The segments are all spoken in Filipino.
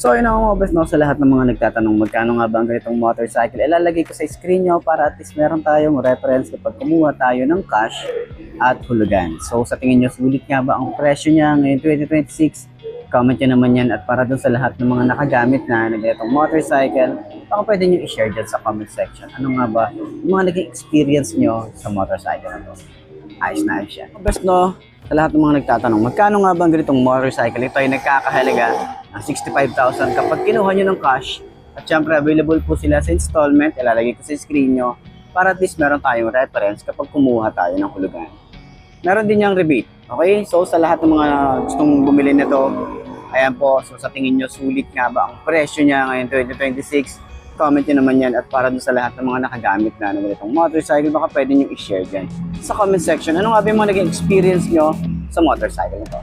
So yun ang mga boss, no, sa lahat ng mga nagtatanong magkano nga ba ang ganitong motorcycle, ilalagay ko sa screen nyo para at least meron tayong reference kapag kumuha tayo ng cash at hulugan. So sa tingin nyo, sulit nga ba ang presyo niya ngayon 2026? Comment nyo naman yan, at para dun sa lahat ng mga nakagamit na ganitong motorcycle, baka pwede nyo i-share dyan sa comment section. Ano nga ba yung mga naging experience nyo sa motorcycle na to? Ayos na ayos yan. Best, no, sa lahat ng mga nagtatanong, magkano nga ba ang ganitong motorcycle? Ito ay nagkakahalaga ng 65,000 kapag kinuha nyo ng cash. At syempre, available po sila sa installment. Ilalagay ko sa screen nyo para at least meron tayong reference kapag kumuha tayo ng hulugan. Meron din yung rebate. Okay? So, sa lahat ng mga gustong bumili nito, ayan po. So, sa tingin nyo, sulit nga ba ang presyo niya ngayon 2026? Comment nyo naman yan, at para dun sa lahat ng mga nakagamit na ng ganitong motorcycle, baka pwede nyo i-share dyan sa comment section. Ano nga ba yung mga naging experience nyo sa motorcycle nito?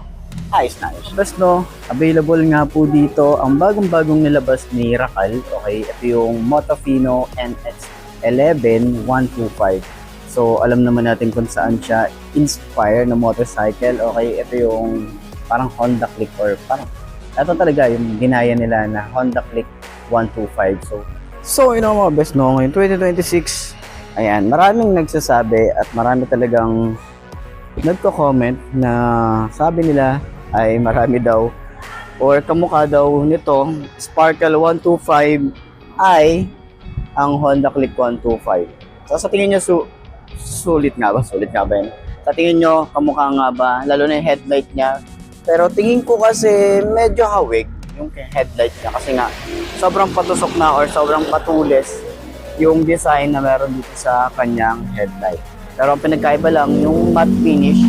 Ayos na ayos. Best, no, available nga po dito ang bagong-bagong nilabas ni Racal. Okay, ito yung Motofino NX11 125. So, alam naman natin kung saan siya inspire na motorcycle. Okay, ito yung parang Honda Click, or parang ito talaga yung ginaya nila na Honda Click 125. So yun ang mga best, no, ngayon 2026. Ayan, maraming nagsasabi at marami talagang nagko-comment na sabi nila ay marami daw or kamukha daw nito Sparkle 125 ay ang Honda Click 125. So sa tingin nyo, sulit nga ba? Sulit nga ba yun? Sa tingin nyo, kamukha nga ba? Lalo na yung headlight niya. Pero tingin ko kasi medyo hawig yung headlight niya kasi nga sobrang patusok na or sobrang patulis yung design na meron dito sa kanyang headlight. Pero ang pinagkaiba lang yung matte finish.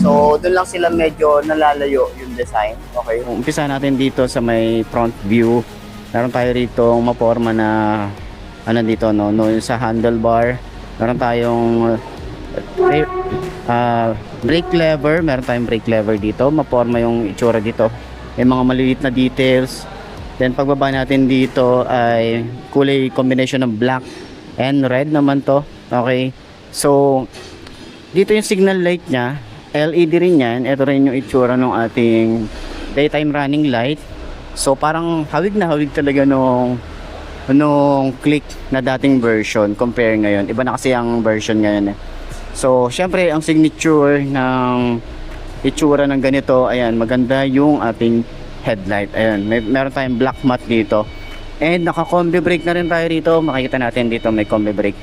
So doon lang sila medyo nalalayo yung design. Okay, umpisa natin dito sa may front view. Meron tayo rito maporma na ano dito, no, yung sa handlebar. Meron tayong brake lever, meron tayong brake lever dito. Maporma yung itsura dito. May mga maliliit na details. Then pagbaba natin dito ay kulay combination ng black and red naman to. Okay. So dito yung signal light niya, LED rin yan. Ito rin yung itsura ng ating daytime running light. So parang hawig na hawig talaga nung Click na dating version compare ngayon. Iba na kasi ang version ngayon eh. So syempre ang signature ng itsura ng ganito, ayan, maganda yung ating headlight. Ayan, meron tayong black matte dito. And naka-combi brake na rin tayo rito. Makikita natin dito may combi brake.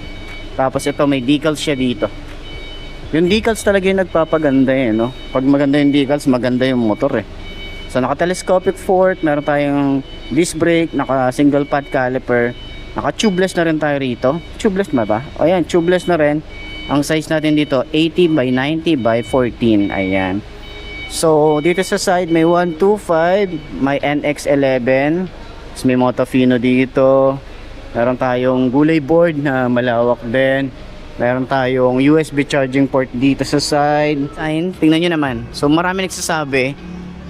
Tapos ito may decals siya dito. Yung decals talaga yung nagpapaganda eh, no? Pag maganda yung decals, maganda yung motor eh. So naka-telescopic fork, meron tayong disc brake, naka-single pad caliper, naka-tubeless na rin tayo rito. Tubeless na ba? O ayan, tubeless na rin. Ang size natin dito 80 by 90 by 14. Ayan. So dito sa side may 125, may NX11, may Motofino dito. Meron tayong gulay board na malawak din. Meron tayong USB charging port dito sa side. Tingnan nyo naman. So marami nagsasabi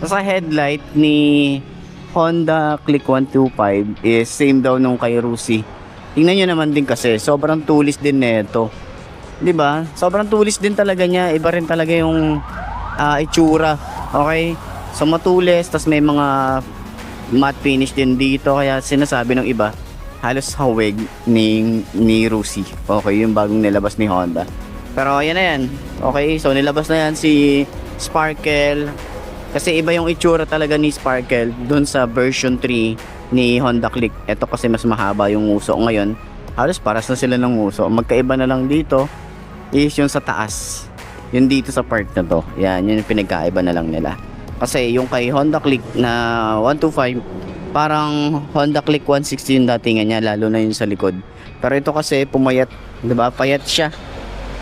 sa headlight ni Honda Click 125 is same daw nung kay Rusi. Tingnan nyo naman din kasi sobrang tulis din nito. 'Di ba? Sobrang tulis din talaga niya. Iba rin talaga yung itsura. Okay? So matulis, tas may mga matte finish din dito, kaya sinasabi ng iba halos hawig ni Rusi. Okay, yung bagong nilabas ni Honda. Pero ayan na yan. Okay, so nilabas na yan si Sparkle. Kasi iba yung itsura talaga ni Sparkle dun sa version 3 ni Honda Click. Ito kasi mas mahaba yung nguso ngayon. Halos paras na sila ng nguso. Magkaiba na lang dito is yung sa taas. Yung dito sa part na to. Yan, yun yung pinagkaiba na lang nila. Kasi yung kay Honda Click na 125, parang Honda Click 160 yung datingan niya, lalo na yung sa likod. Pero ito kasi pumayat, 'di ba? Payat siya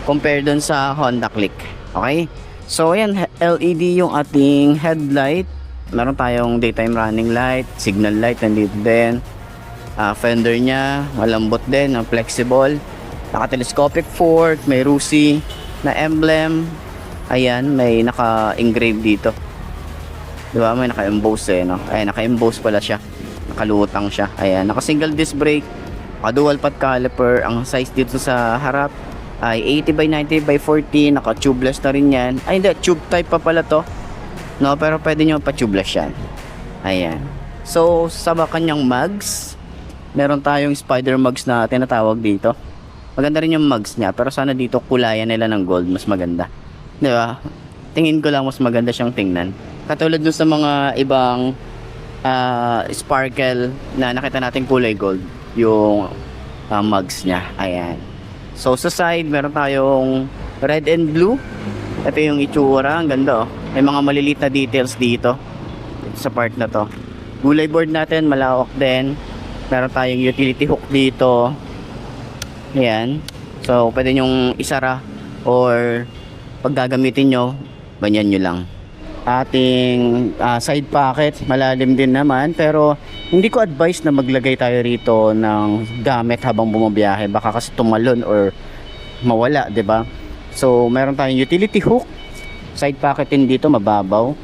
compared dun sa Honda Click. Okay? So ayan, LED yung ating headlight. Meron tayong daytime running light, signal light nandito din. Fender niya, malambot din, flexible. Naka-telescopic fork, may Rusi na emblem. Ayan, may naka-engrave dito. Diba? May naka-emboss eh, no? Ayan, naka-emboss pala siya. Nakalutang siya. Ayan, naka-single disc brake. Naka-dual pad caliper. Ang size dito sa harap ay 80 by 90 by 40. Naka-tubeless na rin yan. Ay, hindi. Tube type pa pala to. No, pero pwede nyo pa-tubeless yan. Ayan. So, sa kanyang mugs, meron tayong spider mugs na tinatawag dito. Maganda rin yung mugs niya, pero sana dito kulayan nila ng gold, mas maganda. Di ba? Tingin ko lang mas maganda siyang tingnan. Katulad dun sa mga ibang sparkle na nakita natin kulay gold, yung mugs niya. Ayan. So, sa side, meron tayong red and blue. Ito yung itsura, ang ganda oh. May mga maliliit na details dito sa part na to. Gulay board natin, malawak din. Meron tayong utility hook dito. Ayan. So, pwede nyong isara or pag gagamitin nyo, banyan nyo lang. Ating side pocket, malalim din naman. Pero, hindi ko advise na maglagay tayo rito ng gamit habang bumabiyahe. Baka kasi tumalon or mawala, 'di ba? So, meron tayong utility hook. Side pocket din dito, mababaw.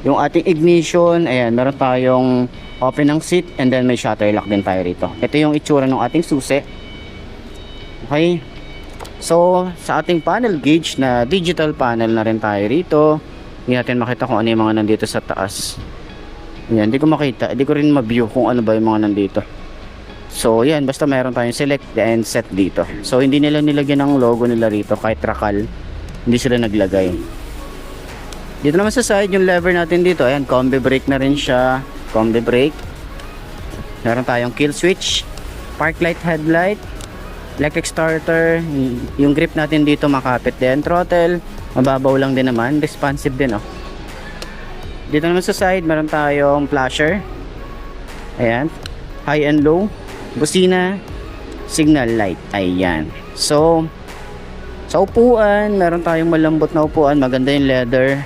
Yung ating ignition, ayan, meron tayong open ng seat and then may shutter lock din tayo rito. Ito yung itsura ng ating susi. Okay. So, sa ating panel gauge na digital panel na rin tayo rito. Hindi natin makita kung ano yung mga nandito sa taas. Ayan, hindi ko makita. Hindi ko rin ma-view kung ano ba yung mga nandito. So, yan. Basta meron tayong select and set dito. So, hindi nila nilagyan ng logo nila rito. Kahit rakal, hindi sila naglagay. Dito naman sa side, yung lever natin dito. Ayan, combi brake na rin siya. Combi brake. Meron tayong kill switch. Park light, headlight. Electric starter. Yung grip natin dito makapit din. Throttle. Mababaw lang din naman. Responsive din oh. Dito naman sa side, meron tayong flasher. Ayan. High and low. Busina. Signal light. Ayan. So, sa upuan, meron tayong malambot na upuan. Maganda yung leather.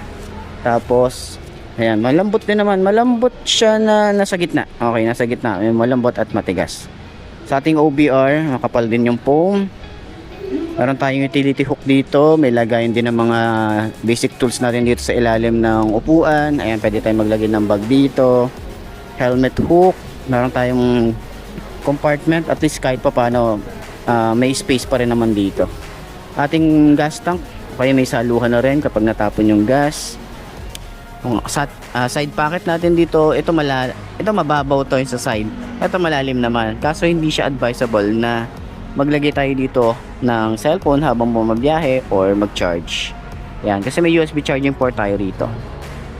Tapos, ayan, malambot din naman. Malambot siya na nasa gitna. Okay, nasa gitna. May malambot at matigas. Sa ating OBR, makapal din yung foam. Meron tayong utility hook dito. May lagayin din ng mga basic tools natin dito sa ilalim ng upuan. Ayan, pwede tayong maglagay ng bag dito. Helmet hook. Meron tayong compartment. At least kahit pa paano, may space pa rin naman dito. Ating gas tank. Kaya may saluhan na rin kapag natapon yung gas. Side pocket natin dito, ito mababaw to yung sa side. Ito malalim naman. Kaso hindi siya advisable na maglagay tayo dito ng cellphone habang bumabiyahe or mag-charge. Yan, kasi may USB charging port tayo rito.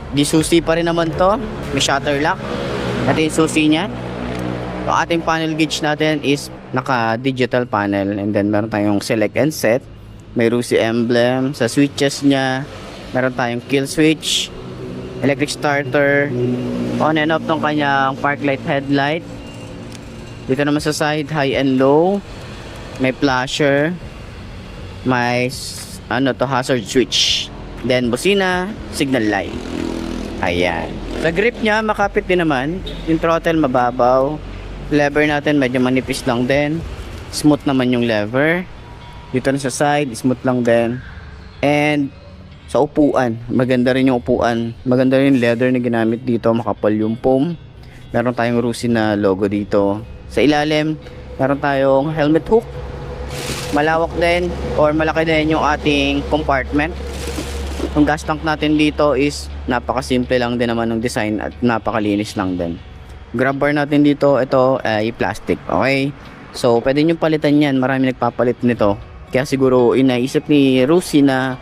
Di susi pa rin naman to. May shutter lock. Ito yung susi niya. Ang ating panel gauge natin is naka-digital panel. And then meron tayong select and set. May RUSI emblem. Sa switches niya, meron tayong kill switch. Electric starter, on and off ng kanyang park light, headlight. Dito naman sa side, high and low. May flasher. May hazard switch. Then busina, signal light. Ayan. Sa grip niya, makapit din naman. Yung throttle mababaw. Lever natin medyo manipis lang din. Smooth naman yung lever. Dito na sa side, smooth lang din. And sa upuan, maganda rin yung upuan. Maganda rin yung leather na ginamit dito. Makapal yung foam. Meron tayong RUSI na logo dito. Sa ilalim, meron tayong helmet hook. Malawak din or malaki din yung ating compartment. Yung gas tank natin dito is napakasimple lang din naman ng design at napakalinis lang din. Grab bar natin dito, ito ay plastic. Okay? So, pwede nyo palitan yan. Marami nagpapalit nito. Kaya siguro inaisip ni RUSI na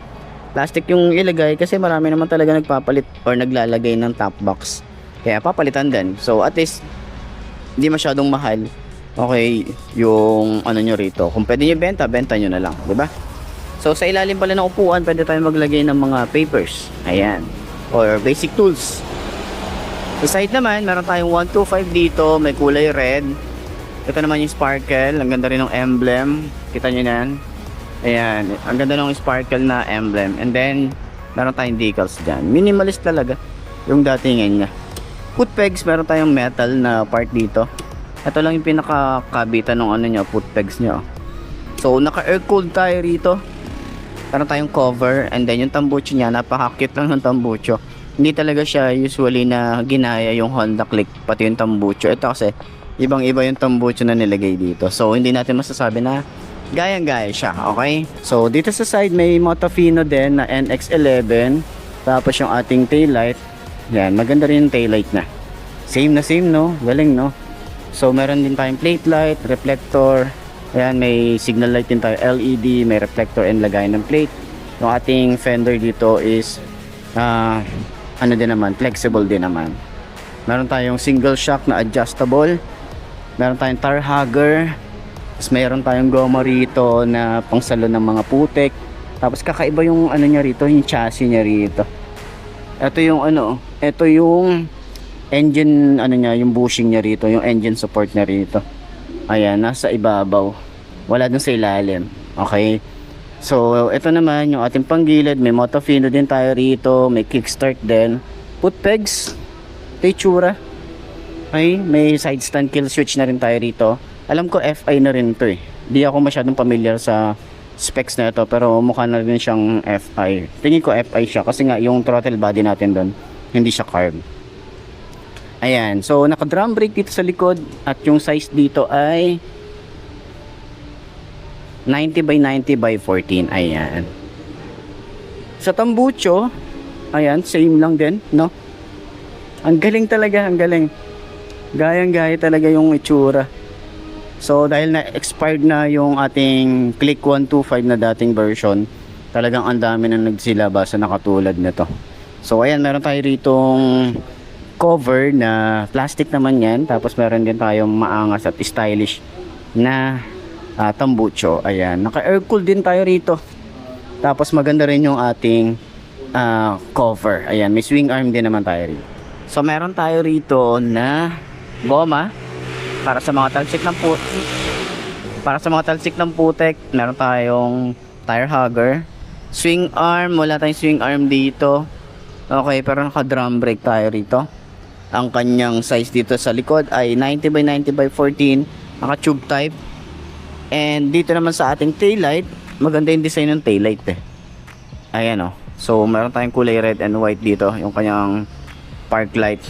plastic yung ilagay kasi marami naman talaga nagpapalit or naglalagay ng top box. Kaya papalitan din. So at least hindi masyadong mahal. Okay, yung ano nyo rito. Kung pwede nyo benta, benta nyo na lang, 'di ba? So sa ilalim pala ng upuan, pwede tayong maglagay ng mga papers. Ayan. Or basic tools. Sa side naman, meron tayong 125 dito, may kulay red. Ito naman yung sparkle, ang ganda rin ng emblem. Kita nyo yan. Ayan, ang ganda ng sparkle na emblem. And then, meron tayong decals dyan. Minimalist talaga yung datingan niya. Foot pegs, meron tayong metal na part dito. Ito lang yung pinakakabitan ng ano niya, foot pegs niya. So, naka-air cooled tayo rito. Meron tayong cover. And then, yung tambucho niya, napaka-cute lang ng tambucho. Hindi talaga siya usually na ginaya yung Honda Click, pati yung tambucho. Ito kasi, ibang-iba yung tambucho na nilagay dito. So, hindi natin masasabi na gayang-gaya siya, okay? So, dito sa side may Motofino din na NX11. Tapos yung ating taillight. Yan, maganda rin yung taillight na. Same na same, no? Galing, no? So, meron din tayong plate light, reflector. Ayan, may signal light din tayo, LED, may reflector and lagayan ng plate. Yung ating fender dito is, ano din naman, flexible din naman. Meron tayong single shock na adjustable. Meron tayong tar hugger. Tapos meron tayong goma rito na pangsalo ng mga putek. Tapos kakaiba yung ano niya rito, yung chassis niya rito. Ito yung ano, ito yung engine ano niya, yung bushing niya rito, yung engine support niya rito. Ayan, nasa ibabaw. Wala dun sa ilalim. Okay? So, ito naman yung ating panggilid. May Motofino din tayo rito. May kickstart din. Foot pegs. Itsura. Okay? May side stand kill switch na rin tayo rito. Alam ko FI na rin to eh. Di ako masyadong familiar sa specs na ito. Pero mukha na rin siyang FI. Tingin ko FI siya. Kasi nga yung throttle body natin doon, hindi siya carb. Ayan. So, naka-drum brake dito sa likod. At yung size dito ay 90 by 90 by 14. Ayan. Sa tambucho, ayan, same lang din, no? Ang galing talaga, ang galing. Gayang-gaya talaga yung itsura. So, dahil na-expired na yung ating Click 125 na dating version, talagang ang dami na nagsilabas na nakatulad nito. So, ayan, meron tayo ritong cover na plastic naman yan. Tapos meron din tayong maangas at stylish na tambucho. Ayan, naka-air-cool din tayo rito. Tapos maganda rin yung ating cover. Ayan, may swing arm din naman tayo rito. So meron tayo rito na goma para sa mga talsik ng putek. Para sa mga talsik ng putek, meron tayong tire hugger. Swing arm, wala tayong swing arm dito. Okay, pero naka-drum brake tayo rito. Ang kanyang size dito sa likod ay 90 by 90 by 14. Naka-tube type. And dito naman sa ating taillight, maganda yung design ng taillight eh. Ayan o. So, meron tayong kulay red and white dito. Yung kanyang park light.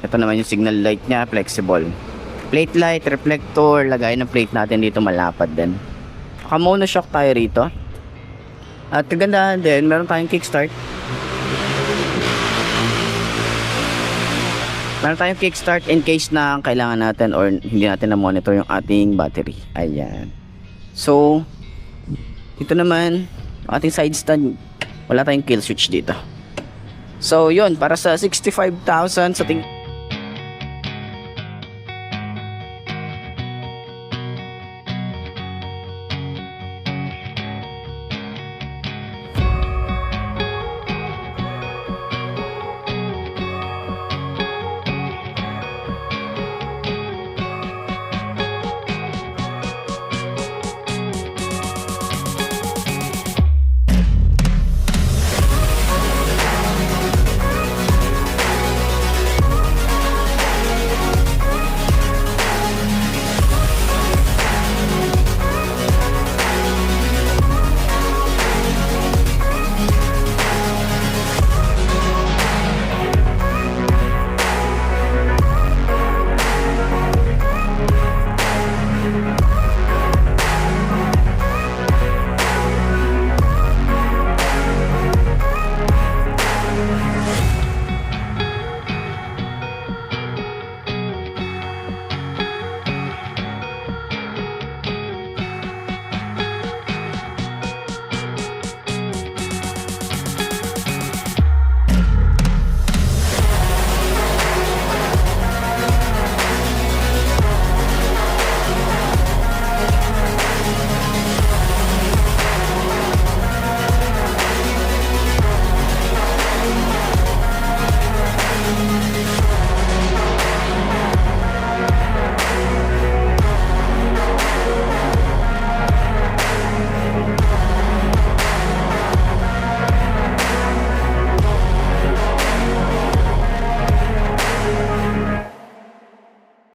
Ito naman yung signal light niya, flexible. Plate light, reflector, lagay ng plate natin dito malapad din. Naka-monoshock tayo rito. At kagandahan din, meron tayong kickstart. Meron tayong kickstart in case na kailangan natin or hindi natin na-monitor yung ating battery. Ayan. So, dito naman, ating side stand, wala tayong kill switch dito. So, yun, para sa 65,000 sa